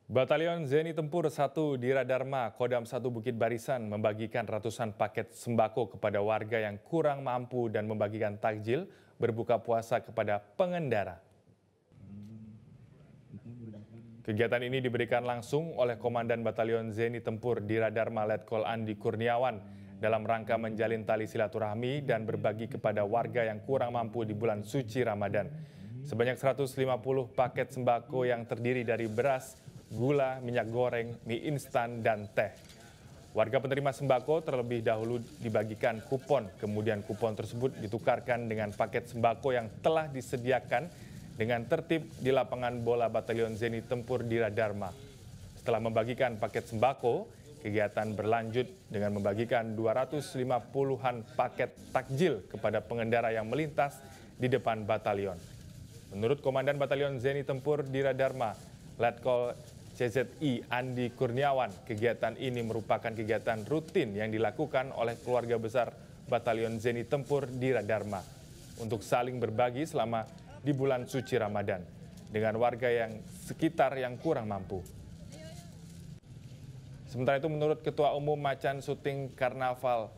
Batalion Zeni Tempur 1 Diradharma Kodam 1 Bukit Barisan membagikan ratusan paket sembako kepada warga yang kurang mampu dan membagikan takjil berbuka puasa kepada pengendara. Kegiatan ini diberikan langsung oleh Komandan Batalion Zeni Tempur Diradharma Letkol Andi Kurniawan dalam rangka menjalin tali silaturahmi dan berbagi kepada warga yang kurang mampu di bulan suci Ramadan. Sebanyak 150 paket sembako yang terdiri dari beras, gula, minyak goreng, mie instan, dan teh. Warga penerima sembako terlebih dahulu dibagikan kupon, kemudian kupon tersebut ditukarkan dengan paket sembako yang telah disediakan dengan tertib di lapangan bola Batalion Zeni Tempur Diradharma. Setelah membagikan paket sembako, kegiatan berlanjut dengan membagikan 250-an paket takjil kepada pengendara yang melintas di depan batalion. Menurut Komandan Batalion Zeni Tempur Diradharma, Letkol CZI Andi Kurniawan, kegiatan ini merupakan kegiatan rutin yang dilakukan oleh keluarga besar Batalion Zeni Tempur Diradharma untuk saling berbagi selama di bulan suci Ramadan dengan warga yang sekitar yang kurang mampu. Sementara itu menurut Ketua Umum Macan Syuting Karnaval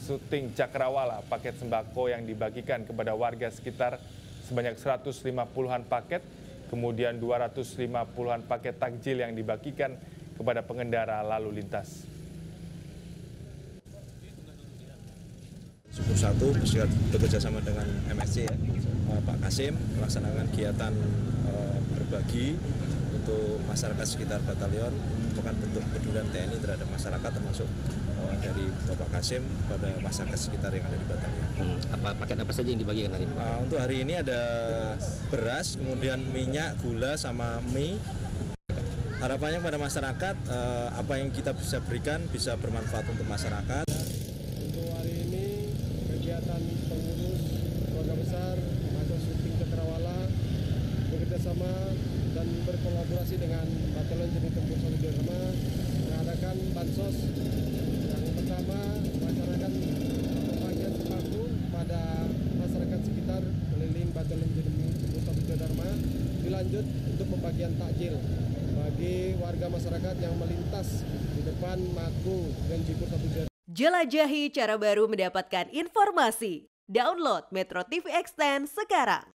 Syuting Cakrawala, paket sembako yang dibagikan kepada warga sekitar sebanyak 150-an paket, kemudian 250-an paket takjil yang dibagikan kepada pengendara lalu lintas. Syukur 1 bekerja sama dengan MSC ya, Pak Kasim melaksanakan kegiatan berbagi untuk masyarakat sekitar batalion, merupakan bentuk kepedulian TNI terhadap masyarakat termasuk dari Bapak Kasim pada masyarakat sekitar yang ada di batalion. Paket apa saja yang dibagikan hari ini? Untuk hari ini ada beras, kemudian minyak, gula, sama mie. Harapannya pada masyarakat apa yang kita bisa berikan bisa bermanfaat untuk masyarakat. Untuk hari ini kegiatan pengurus keluarga besar Macan Syuting Cakrawala bekerjasama dan berkolaborasi dengan Batalion Zeni Tempur 1 Diradharma mengadakan bansos. Yang pertama, melaksanakan pembagian sembako pada masyarakat sekitar keliling Batalion Zeni Tempur 1 Diradharma. Dilanjut untuk pembagian takjil bagi warga masyarakat yang melintas di depan Mako dan Jipur 1 Diradharma. Jelajahi cara baru mendapatkan informasi. Download Metro TV Extend sekarang.